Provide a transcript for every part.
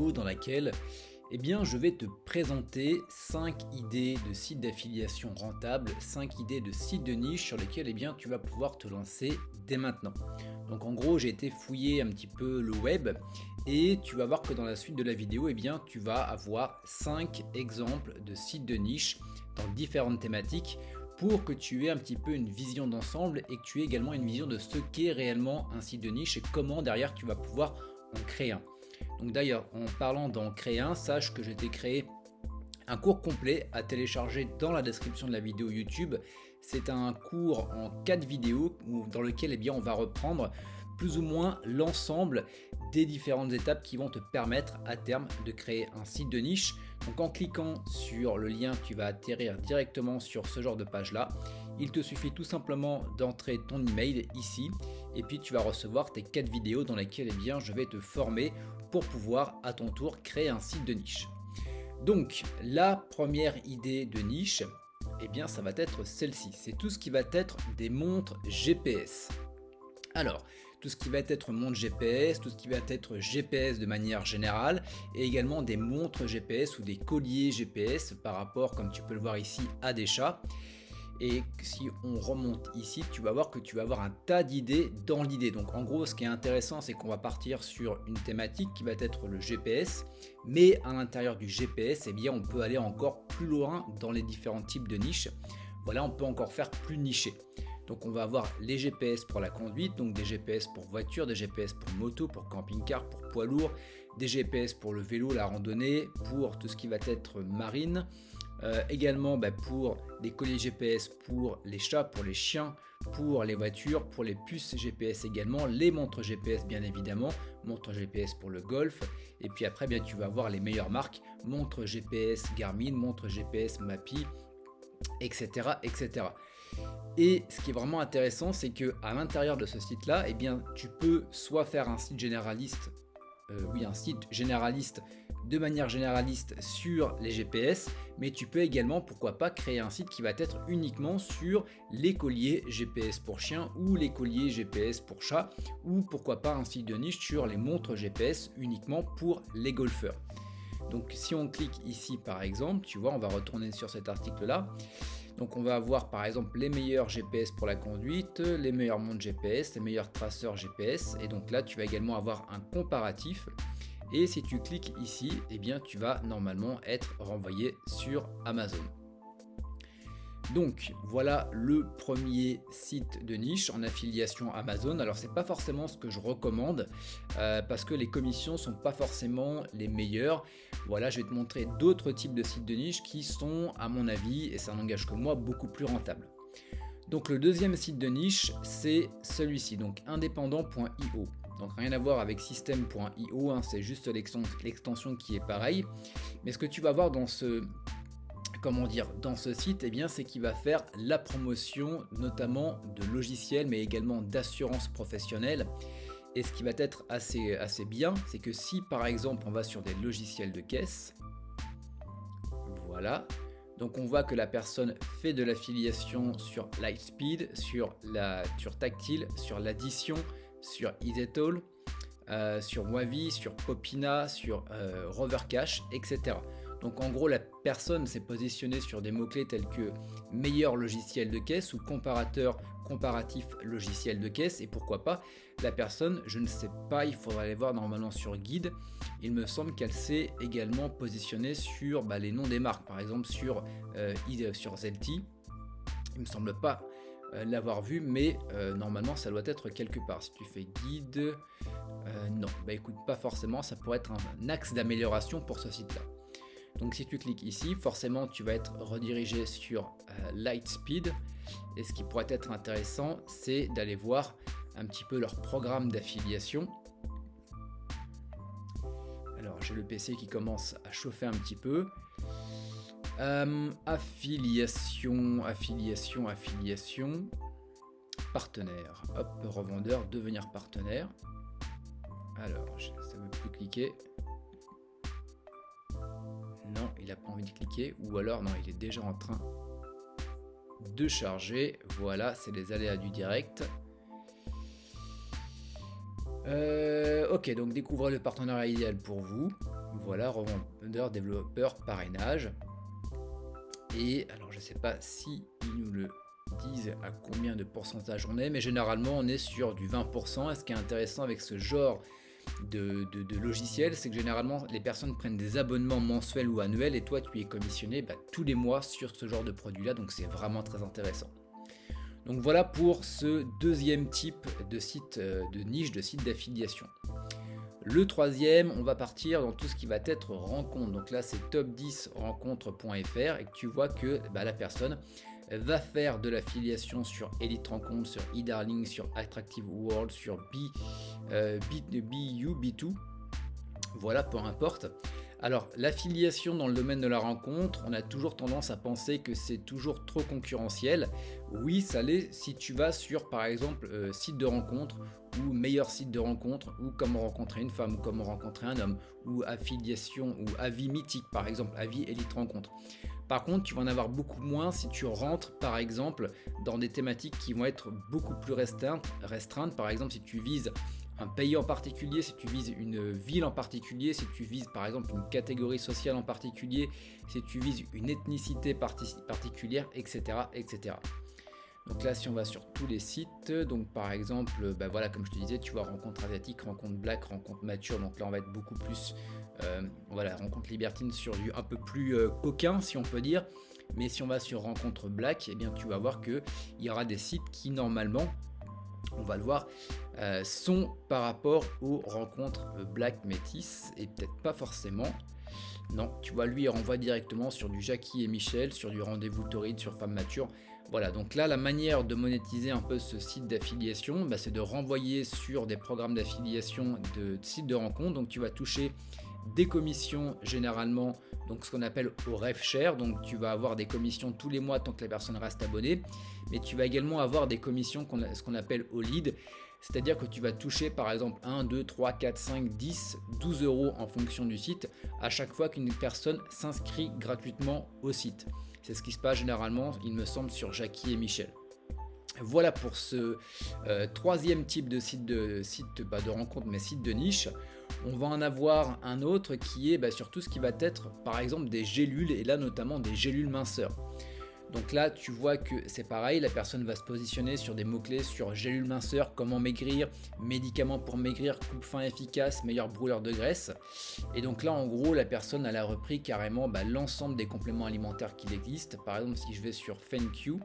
vidéo dans laquelle je vais te présenter 5 idées de sites d'affiliation rentables, 5 idées de sites de niche sur lesquels tu vas pouvoir te lancer dès maintenant. Donc en gros, j'ai été fouiller un petit peu le web et tu vas voir que dans la suite de la vidéo, tu vas avoir 5 exemples de sites de niche dans différentes thématiques pour que tu aies un petit peu une vision d'ensemble et que tu aies également une vision de ce qu'est réellement un site de niche et comment derrière tu vas pouvoir en créer un. Donc d'ailleurs, en parlant d'en créer un, sache que je t'ai créé un cours complet à télécharger dans la description de la vidéo YouTube. C'est un cours en 4 vidéos dans lequel on va reprendre plus ou moins l'ensemble des différentes étapes qui vont te permettre à terme de créer un site de niche. Donc en cliquant sur le lien, tu vas atterrir directement sur ce genre de page là. Il te suffit tout simplement d'entrer ton email ici et puis tu vas recevoir tes 4 vidéos dans lesquelles je vais te former pour pouvoir à ton tour créer un site de niche. Donc la première idée de niche, ça va être celle-ci. C'est tout ce qui va être des montres GPS. Alors, tout ce qui va être montre GPS, tout ce qui va être GPS de manière générale et également des montres GPS ou des colliers GPS par rapport, comme tu peux le voir ici, à des chats. Et si on remonte ici, tu vas voir que tu vas avoir un tas d'idées dans l'idée. Donc en gros, ce qui est intéressant, c'est qu'on va partir sur une thématique qui va être le GPS. Mais à l'intérieur du GPS, on peut aller encore plus loin dans les différents types de niches. Voilà, on peut encore faire plus niché. Donc on va avoir les GPS pour la conduite, donc des GPS pour voiture, des GPS pour moto, pour camping-car, pour poids lourd, des GPS pour le vélo, la randonnée, pour tout ce qui va être marine. Également pour des colliers GPS pour les chats, pour les chiens, pour les voitures, pour les puces GPS également, les montres GPS bien évidemment, montres GPS pour le golf, et puis après tu vas avoir les meilleures marques, montres GPS Garmin, montres GPS Mappy, etc. etc. Et ce qui est vraiment intéressant, c'est que à l'intérieur de ce site là, tu peux soit faire un site généraliste, de manière généraliste sur les GPS, mais tu peux également, pourquoi pas, créer un site qui va être uniquement sur les colliers GPS pour chien ou les colliers GPS pour chat, ou pourquoi pas un site de niche sur les montres GPS uniquement pour les golfeurs. Donc si on clique ici par exemple, tu vois, on va retourner sur cet article là. Donc on va avoir par exemple les meilleurs GPS pour la conduite, les meilleures montres GPS, les meilleurs traceurs GPS, et donc là tu vas également avoir un comparatif. Et si tu cliques ici, tu vas normalement être renvoyé sur Amazon. Donc voilà le premier site de niche en affiliation Amazon. Alors c'est pas forcément ce que je recommande parce que les commissions sont pas forcément les meilleures. Voilà, je vais te montrer d'autres types de sites de niche qui sont à mon avis, et ça n'engage que moi, beaucoup plus rentables. Donc le deuxième site de niche, c'est celui-ci, donc indépendant.io. Donc rien à voir avec system.io, c'est juste l'extension qui est pareille. Mais ce que tu vas voir dans ce site, c'est qu'il va faire la promotion notamment de logiciels, mais également d'assurance professionnelle. Et ce qui va être assez bien, c'est que si par exemple on va sur des logiciels de caisse, voilà. Donc on voit que la personne fait de l'affiliation sur Lightspeed, sur Tactile, sur l'addition, sur EasyToll, sur Moavi, sur Popina, sur Rovercash, etc. Donc en gros la personne s'est positionnée sur des mots-clés tels que meilleur logiciel de caisse ou comparatif logiciel de caisse, et pourquoi pas la personne, je ne sais pas, il faudra aller voir normalement sur guide, il me semble qu'elle s'est également positionnée sur les noms des marques, par exemple sur Zelti, il me semble pas l'avoir vu, mais normalement ça doit être quelque part. Si tu fais guide, non, écoute, pas forcément, ça pourrait être un axe d'amélioration pour ce site là. Donc si tu cliques ici, forcément tu vas être redirigé sur Lightspeed, et ce qui pourrait être intéressant, c'est d'aller voir un petit peu leur programme d'affiliation. Alors j'ai le PC qui commence à chauffer un petit peu. Affiliation, partenaire, hop, revendeur, devenir partenaire. Alors ça ne veut plus cliquer. Non, il n'a pas envie de cliquer, ou alors non, il est déjà en train de charger. Voilà, c'est les aléas du direct. Ok, donc découvrez le partenariat idéal pour vous. Voilà, revendeur, développeur, parrainage. Et alors je sais pas si ils nous le disent à combien de pourcentage on est, mais généralement on est sur du 20%. Et ce qui est intéressant avec ce genre de logiciel, c'est que généralement les personnes prennent des abonnements mensuels ou annuels et toi tu es commissionné tous les mois sur ce genre de produit là, donc c'est vraiment très intéressant. Donc voilà pour ce deuxième type de site de niche, de site d'affiliation. Le troisième, on va partir dans tout ce qui va être rencontre. Donc là, c'est top10rencontres.fr et que tu vois que la personne va faire de l'affiliation sur Elite Rencontre, sur eDarling, sur Attractive World, sur BU, B2. Voilà, peu importe. Alors, l'affiliation dans le domaine de la rencontre, on a toujours tendance à penser que c'est toujours trop concurrentiel. Oui, ça l'est si tu vas sur, par exemple, site de rencontre ou meilleur site de rencontre ou comment rencontrer une femme ou comment rencontrer un homme ou affiliation ou avis mythique, par exemple, avis Elite Rencontre. Par contre, tu vas en avoir beaucoup moins si tu rentres, par exemple, dans des thématiques qui vont être beaucoup plus restreintes. Par exemple, si tu vises un pays en particulier, si tu vises une ville en particulier, si tu vises par exemple une catégorie sociale en particulier, si tu vises une ethnicité particulière, etc., etc. Donc là, si on va sur tous les sites, donc par exemple, voilà, comme je te disais, tu vois, rencontre asiatique, rencontre black, rencontre mature, donc là on va être beaucoup plus, rencontre libertine sur du un peu plus coquin, si on peut dire. Mais si on va sur rencontre black, eh bien tu vas voir qu'il y aura des sites qui normalement, on va le voir, sont par rapport aux rencontres black métis et peut-être pas forcément. Non, tu vois, lui il renvoie directement sur du Jackie et Michel, sur du rendez-vous torride, sur femme mature. Voilà, donc là la manière de monétiser un peu ce site d'affiliation, c'est de renvoyer sur des programmes d'affiliation de sites de rencontres. Donc tu vas toucher des commissions généralement, donc ce qu'on appelle au rev share, donc tu vas avoir des commissions tous les mois tant que la personne reste abonnée, mais tu vas également avoir des commissions, ce qu'on appelle au lead, c'est-à-dire que tu vas toucher par exemple 1, 2, 3, 4, 5, 10, 12 euros en fonction du site à chaque fois qu'une personne s'inscrit gratuitement au site. C'est ce qui se passe généralement, il me semble, sur Jackie et Michel. Voilà pour ce troisième type de site de rencontre, mais site de niche. On va en avoir un autre qui est sur tout ce qui va être par exemple des gélules, et là notamment des gélules minceurs. Donc là tu vois que c'est pareil, la personne va se positionner sur des mots-clés sur gélules minceurs, comment maigrir, médicaments pour maigrir, coupe-faim efficace, meilleur brûleur de graisse. Et donc là en gros la personne elle a repris carrément l'ensemble des compléments alimentaires qui existent. Par exemple si je vais sur FenQ,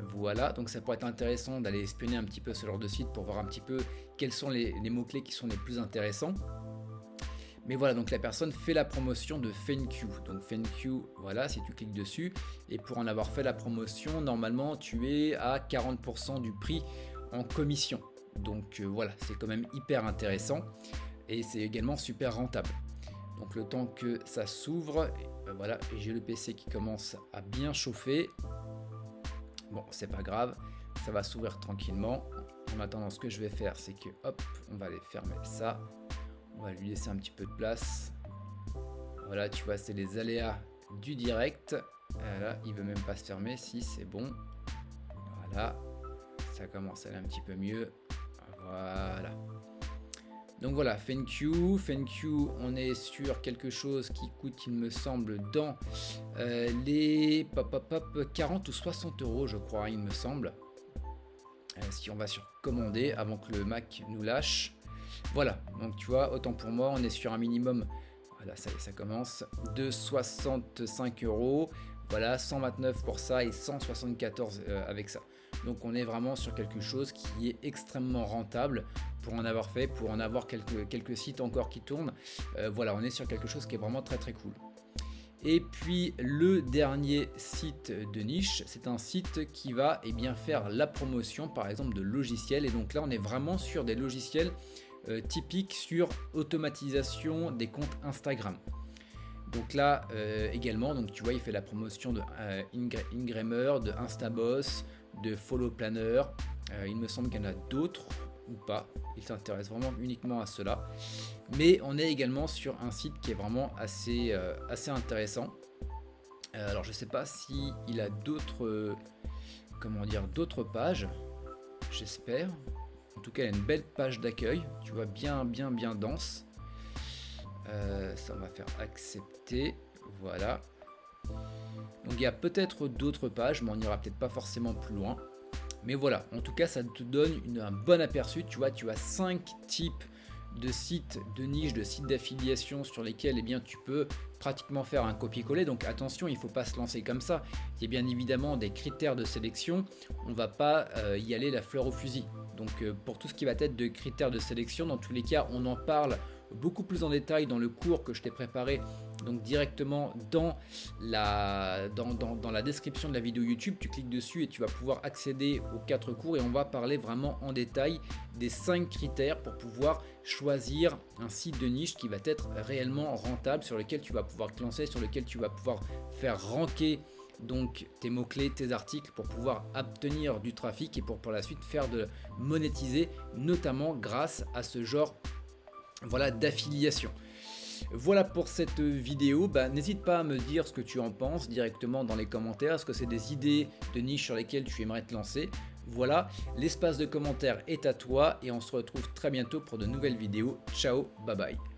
voilà, donc ça pourrait être intéressant d'aller espionner un petit peu ce genre de site pour voir un petit peu quels sont les mots-clés qui sont les plus intéressants. Mais voilà, donc la personne fait la promotion de FenQ. Donc FenQ, voilà, si tu cliques dessus, et pour en avoir fait la promotion, normalement tu es à 40% du prix en commission. Donc voilà, c'est quand même hyper intéressant et c'est également super rentable. Donc le temps que ça s'ouvre, voilà, et j'ai le PC qui commence à bien chauffer. Bon, c'est pas grave, ça va s'ouvrir tranquillement. En attendant, ce que je vais faire, c'est que hop, on va aller fermer ça. On va lui laisser un petit peu de place. Voilà, tu vois, c'est les aléas du direct. Là, il veut même pas se fermer. Si, c'est bon. Voilà, ça commence à aller un petit peu mieux. Voilà. Donc voilà, FenQ, on est sur quelque chose qui coûte, il me semble, dans les 40 ou 60 euros, je crois, il me semble. Si on va sur commander avant que le Mac nous lâche. Voilà, donc tu vois, autant pour moi, on est sur un minimum, voilà, ça commence, de 65 euros. Voilà, 129 pour ça et 174 avec ça. Donc on est vraiment sur quelque chose qui est extrêmement rentable pour en avoir fait, pour en avoir quelques sites encore qui tournent. Voilà, on est sur quelque chose qui est vraiment très très cool. Et puis le dernier site de niche, c'est un site qui va faire la promotion par exemple de logiciels. Et donc là on est vraiment sur des logiciels typiques sur automatisation des comptes Instagram. Donc là également, donc tu vois, il fait la promotion de Ingrammer, de Instaboss, de Follow Planner. Il me semble qu'il y en a d'autres ou pas. Il s'intéresse vraiment uniquement à cela. Mais on est également sur un site qui est vraiment assez intéressant. Alors je sais pas si il a d'autres pages. J'espère. En tout cas, il a une belle page d'accueil. Tu vois, bien dense. Ça on va faire accepter, voilà. Donc il y a peut-être d'autres pages, mais on n'ira peut-être pas forcément plus loin. Mais voilà, en tout cas ça te donne un bon aperçu, tu vois, tu as 5 types de sites de niche, de sites d'affiliation sur lesquels tu peux pratiquement faire un copier-coller. Donc attention, il ne faut pas se lancer comme ça. Il y a bien évidemment des critères de sélection, on ne va pas y aller la fleur au fusil. Donc pour tout ce qui va être de critères de sélection, dans tous les cas on en parle beaucoup plus en détail dans le cours que je t'ai préparé, donc directement dans la description de la vidéo YouTube. Tu cliques dessus et tu vas pouvoir accéder aux 4 cours et on va parler vraiment en détail des 5 critères pour pouvoir choisir un site de niche qui va être réellement rentable, sur lequel tu vas pouvoir te lancer, sur lequel tu vas pouvoir faire ranker donc tes mots-clés, tes articles, pour pouvoir obtenir du trafic et pour la suite faire de monétiser, notamment grâce à ce genre d'affiliation. Voilà pour cette vidéo. N'hésite pas à me dire ce que tu en penses directement dans les commentaires. Est-ce que c'est des idées de niche sur lesquelles tu aimerais te lancer? Voilà, l'espace de commentaires est à toi et on se retrouve très bientôt pour de nouvelles vidéos. Ciao, bye bye.